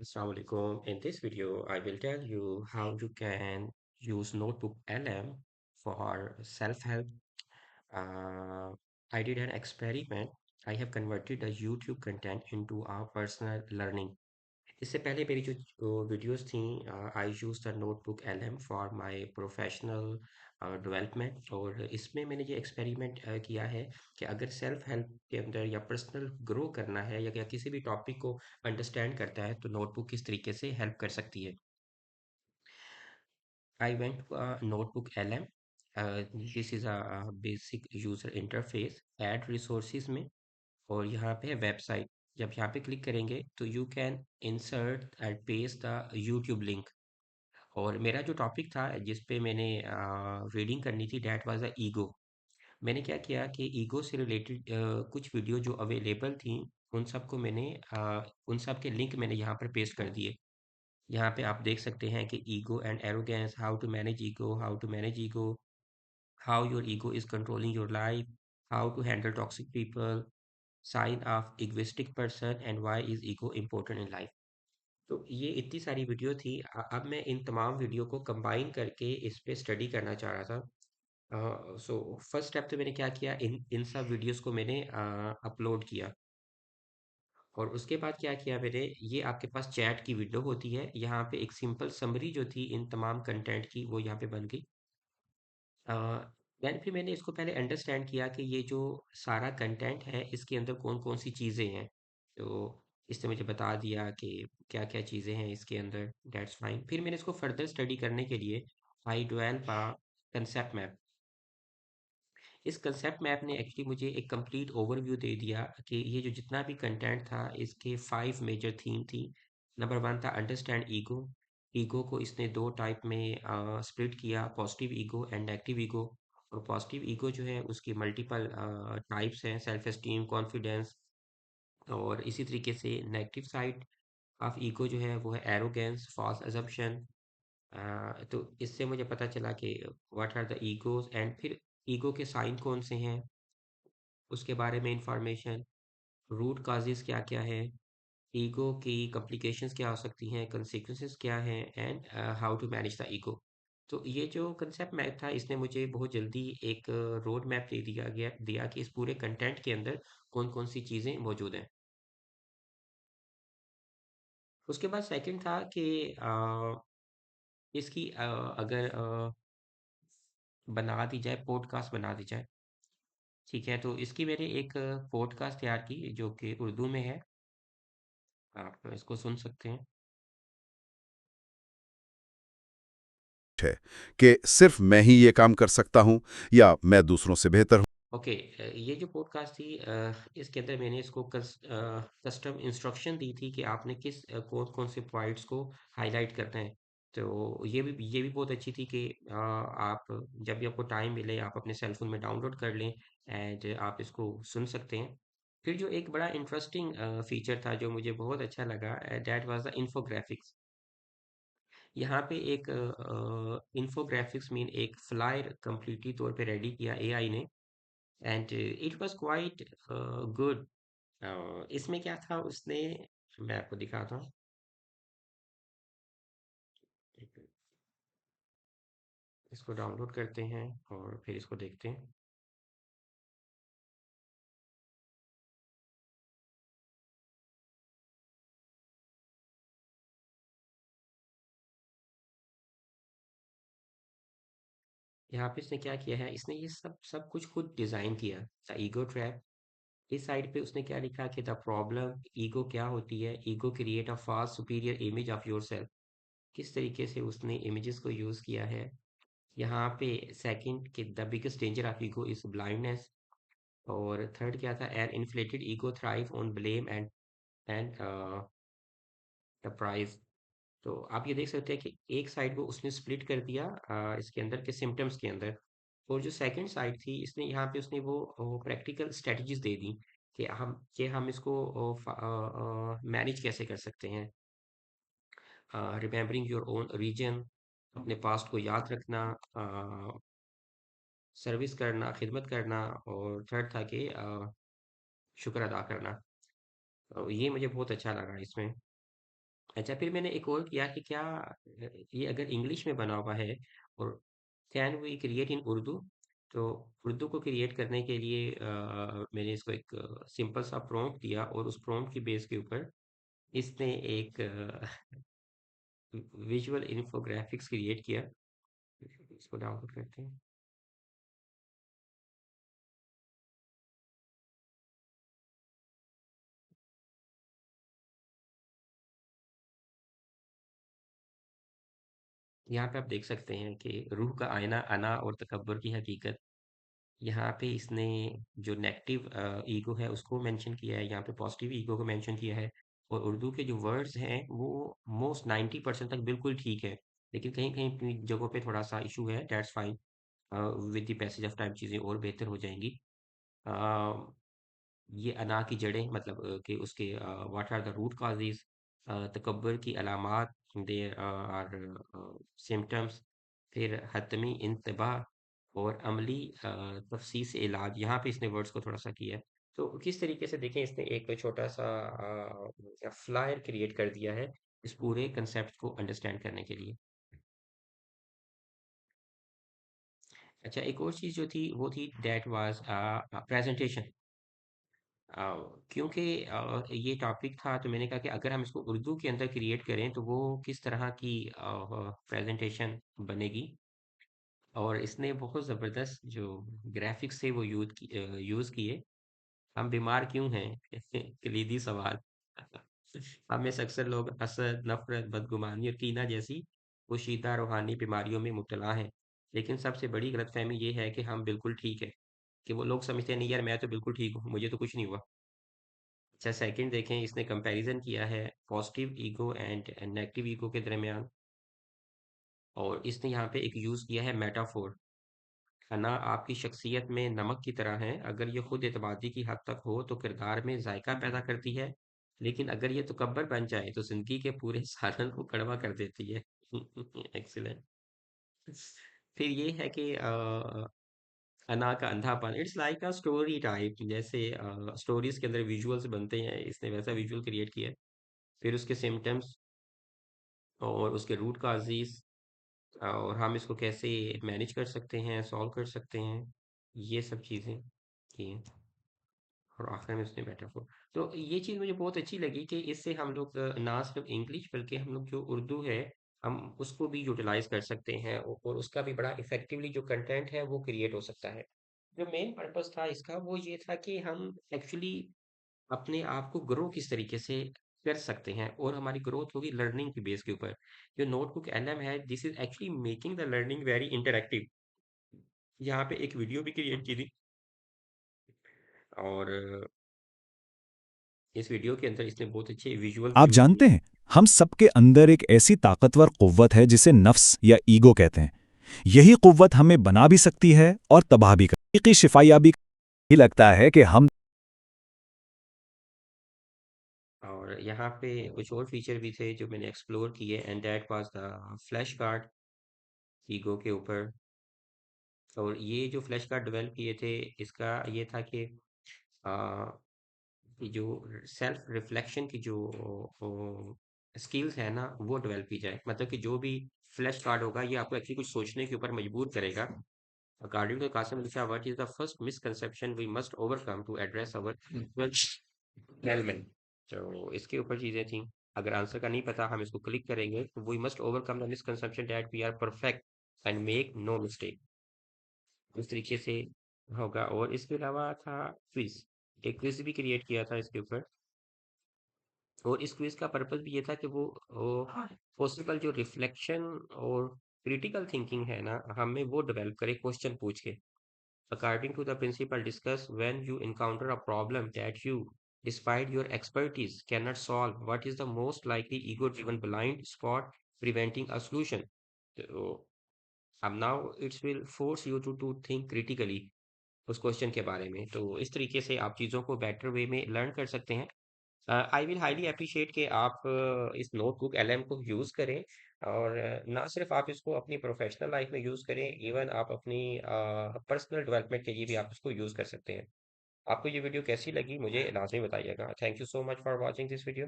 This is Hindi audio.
Assalamu alaikum. In this video, I will tell you how you can use Notebook LM for self-help. Uh, I did an experiment. I have converted the YouTube content into our personal learning. इससे पहले मेरी जो वीडियोस थी I use the Notebook LM for my professional development और इसमें मैंने ये एक्सपेरिमेंट किया है कि अगर सेल्फ हेल्प के अंदर या पर्सनल ग्रो करना है या किसी भी टॉपिक को अंडरस्टैंड करता है तो नोटबुक किस तरीके से हेल्प कर सकती है I went to notebook LM this is a basic user interface add resources में और यहाँ पे है वेबसाइट जब यहाँ पे क्लिक करेंगे तो you can insert and paste the YouTube link और मेरा जो टॉपिक था जिस पे मैंने रीडिंग करनी थी डैट वाज द ईगो मैंने क्या किया कि ईगो से रिलेटेड कुछ वीडियो जो अवेलेबल थी उन सबको मैंने उन सब के लिंक मैंने यहाँ पर पेस्ट कर दिए यहाँ पे आप देख सकते हैं कि ego and arrogance how to manage ego how your ego is controlling your life how to handle toxic people sign of egoistic person and why is ego important in life तो ये इतनी सारी वीडियो थी अब मैं इन तमाम वीडियो को कंबाइन करके इस पे स्टडी करना चाह रहा था सो फर्स्ट स्टेप तो मैंने क्या किया इन सब वीडियोस को मैंने अपलोड किया और उसके बाद क्या किया मैंने ये आपके पास चैट की विंडो होती है यहाँ पे एक सिंपल समरी जो थी इन तमाम कंटेंट की वो यहाँ पे बन गई देन फिर मैंने इसको पहले अंडरस्टैंड किया कि ये जो सारा कंटेंट है इसके अंदर कौन कौन सी चीज़ें हैं तो इसने मुझे बता दिया कि क्या क्या चीज़ें हैं इसके अंदर डेट्स फाइन फिर मैंने इसको फर्दर स्टडी करने के लिए I develop a concept map इस कंसेप्ट मैप ने एक्चुअली मुझे एक कंप्लीट ओवरव्यू दे दिया कि ये जो जितना भी कंटेंट था इसके 5 मेजर थीम थी नंबर 1 था अंडरस्टैंड ईगो ईगो को इसने दो टाइप में स्प्लिट किया positive ego and negative ego और पॉजिटिव ईगो जो है उसकी मल्टीपल टाइप्स हैं सेल्फ एस्टीम कॉन्फिडेंस और इसी तरीके से नेगेटिव साइड ऑफ ईगो जो है वो है एरोगेंस फॉल्स अजम्पशन तो इससे मुझे पता चला कि what are the egos and फिर ईगो के साइन कौन से हैं उसके बारे में इंफॉर्मेशन रूट काजेस क्या क्या है ईगो की कॉम्प्लिकेशंस क्या हो सकती हैं कंसिक्वेंसेस क्या हैं and how to manage the ego तो ये जो कंसेप्ट मैप था इसने मुझे बहुत जल्दी एक रोड मैप दे दिया कि इस पूरे कंटेंट के अंदर कौन कौन सी चीज़ें मौजूद हैं उसके बाद सेकंड था कि इसकी अगर बना दी जाए पॉडकास्ट बना दी जाए ठीक है तो इसकी मैंने एक पॉडकास्ट तैयार की जो कि उर्दू में है आप इसको सुन सकते हैं है कि सिर्फ मैं ही ये काम कर सकता हूं या मैं दूसरों से बेहतर हूं। ओके ये जो पॉडकास्ट थी इसके अंदर मैंने इसको कस्टम इंस्ट्रक्शन दी थी कि आपने किस कौन कौन से पॉइंट्स को हाईलाइट करना है तो ये भी बहुत अच्छी थी कि आप जब भी आपको टाइम मिले आप अपने सेल फोन में डाउनलोड कर लें एंड आप इसको सुन सकते हैं फिर जो एक बड़ा इंटरेस्टिंग फीचर था जो मुझे बहुत अच्छा लगा दैट वाज द इन्फोग्राफिक्स यहाँ पे एक इन्फोग्राफिक्स मीन एक फ्लायर कंप्लीटली तौर पे रेडी किया एआई ने and it was quite good इसमें क्या था उसने मैं आपको दिखाता हूँ इसको डाउनलोड करते हैं और फिर इसको देखते हैं यहाँ पे इसने क्या किया है इसने ये सब सब कुछ खुद डिजाइन किया द ईगो ट्रैप इस साइड पे उसने क्या लिखा कि द प्रॉब्लम ईगो क्या होती है ego create a fast superior image of yourself किस तरीके से उसने इमेजेस को यूज किया है यहाँ पे सेकंड कि the biggest danger of ego is blindness और थर्ड क्या था an inflated ego thrive on blame and the prize तो आप ये देख सकते हैं कि एक साइड को उसने स्प्लिट कर दिया इसके अंदर के सिम्टम्स के अंदर और जो सेकंड साइड थी इसने यहाँ पे उसने वो प्रैक्टिकल स्ट्रेटजीज दे दी कि हम इसको मैनेज कैसे कर सकते हैं रिमेम्बरिंग योर ओन रीजन अपने पास्ट को याद रखना सर्विस करना खिदमत करना और थर्ड था कि शुक्र अदा करना तो ये मुझे बहुत अच्छा लगा इसमें अच्छा, फिर मैंने एक और किया कि क्या ये अगर इंग्लिश में बना हुआ है और can we create in Urdu, तो उर्दू को क्रिएट करने के लिए मैंने इसको एक सिंपल सा प्रॉम्प्ट दिया और उस प्रॉम्प्ट की बेस के ऊपर इसने एक विजुअल इन्फोग्राफिक्स क्रिएट किया। इसको डाउनलोड करते हैं। यहाँ पे आप देख सकते हैं कि रूह का आईना, अना और तकब्बुर की हकीकत। यहाँ पे इसने जो नेगेटिव ईगो है उसको मेंशन किया है, यहाँ पे पॉजिटिव ईगो को मेंशन किया है। और उर्दू के जो वर्ड्स हैं वो मोस्ट 90% तक बिल्कुल ठीक है, लेकिन कहीं कहीं जगहों पे थोड़ा सा इशू है। That's fine, with the passage of time चीज़ें और बेहतर हो जाएंगी। ये अना की जड़ें मतलब कि उसके what are the root causes, तकब्बुर की अलामात, देयर आर सिम्टम्स, फिर हतमी इंतबाह और अमली तफसीस इलाज। यहाँ पे इसने वर्ड्स को थोड़ा सा किया है। तो किस तरीके से देखें, इसने एक छोटा सा फ्लायर क्रिएट कर दिया है इस पूरे कंसेप्ट को अंडरस्टैंड करने के लिए। अच्छा, एक और चीज़ जो थी वो थी दैट वाज प्रेजेंटेशन। क्योंकि ये टॉपिक था तो मैंने कहा कि अगर हम इसको उर्दू के अंदर क्रिएट करें तो वो किस तरह की प्रेजेंटेशन बनेगी। और इसने बहुत ज़बरदस्त जो ग्राफिक्स थे वो यूज़ किए। हम बीमार क्यों हैं कलीदी सवाल। हम में से अक्सर लोग हसद, नफरत, बदगुमानी और कीना जैसी पोशीदा रूहानी बीमारियों में मुब्तला हैं। लेकिन सबसे बड़ी गलतफहमी ये है कि हम बिल्कुल ठीक है, कि वो लोग समझते हैं नहीं यार मैं तो बिल्कुल ठीक हूँ, मुझे तो कुछ नहीं हुआ। अच्छा, सेकंड देखें, इसने कंपैरिजन किया है positive ego and negative ego के दरमियान। और इसने यहाँ पे एक यूज़ किया है मेटाफोर। खाना आपकी शख्सियत में नमक की तरह है, अगर ये खुद एतमादी की हद तक हो तो किरदार में जायका पैदा करती है, लेकिन अगर ये तकब्बर बन जाए तो जिंदगी के पूरे सालन को कड़वा कर देती है। एक्सीलेंट। फिर ये है कि अना का अंधापन, it's like a story type, जैसे स्टोरीज के अंदर विजुअल्स बनते हैं, इसने वैसा विजुअल क्रिएट किया है। फिर उसके सिम्टम्स और उसके रूट काजीज, और हम इसको कैसे मैनेज कर सकते हैं, सॉल्व कर सकते हैं, ये सब चीज़ें की हैं। और आखिर में उसने मेटाफोर। तो ये चीज़ मुझे बहुत अच्छी लगी कि इससे हम लोग ना सिर्फ इंग्लिश बल्कि हम लोग जो उर्दू है हम उसको भी यूटिलाइज कर सकते हैं, और उसका भी बड़ा इफेक्टिवली जो कंटेंट है वो क्रिएट हो सकता है। जो मेन पर्पस था इसका वो ये था कि हम एक्चुअली अपने आप को ग्रो किस तरीके से कर सकते हैं, और हमारी ग्रोथ होगी लर्निंग की बेस के ऊपर। जो नोटबुक एलएम है, this is actually making the learning very interactive. यहाँ पे एक वीडियो भी क्रिएट की थी, और इस वीडियो के अंदर इसने बहुत अच्छे विजुअल्स आप यूज किए। जानते हैं, हम सबके अंदर एक ऐसी ताकतवर कुव्वत है जिसे नफ्स या ईगो कहते हैं। यही कुव्वत हमें बना भी सकती है और तबाह भी कर हकीकी शिफायाबी ही लगता है कि हम और यहाँ पे कुछ और फीचर भी थे जो मैंने एक्सप्लोर किए, and that was the flash card ego के ऊपर। और ये जो फ्लैश कार्ड डेवलप किए थे, इसका ये था कि जो सेल्फ रिफ्लेक्शन की जो स्किल्स है ना वो डेवलप की जाए। मतलब कि जो भी फ्लैश कार्ड होगा ये आपको एक्चुअली कुछ सोचने के ऊपर मजबूर करेगा। According to Qasim Ali Shah, what is the first misconception we must overcome to address our helmet. तो इसके ऊपर चीजें थी। अगर आंसर का नहीं पता हम इसको क्लिक करेंगे तो we must overcome the misconception that we are perfect and make no mistake. उस तरीके से होगा। और इसके अलावा था क्विज, एक क्विज भी क्रिएट किया था इसके ऊपर। और इस क्विज का पर्पस भी ये था कि वो पॉसिबल जो रिफ्लेक्शन और क्रिटिकल थिंकिंग है ना हमें वो डेवलप करे क्वेश्चन पूछ के। According to the principle discussed, when you encounter a problem that you, despite your expertise, cannot solve, what is the most likely ego-driven blind spot preventing a solution? So, अब now it will force you to think critically उस क्वेश्चन के बारे में। तो इस तरीके से आप चीज़ों को बेटर वे में लर्न कर सकते हैं। आई विल हाईली अप्रिशिएट कि आप इस नोटबुक एलएम को यूज़ करें। और ना सिर्फ आप इसको अपनी प्रोफेशनल लाइफ में यूज़ करें, इवन आप अपनी पर्सनल डेवलपमेंट के लिए भी आप इसको यूज़ कर सकते हैं। आपको ये वीडियो कैसी लगी मुझे लाजमी बताइएगा। Thank you so much for watching this video.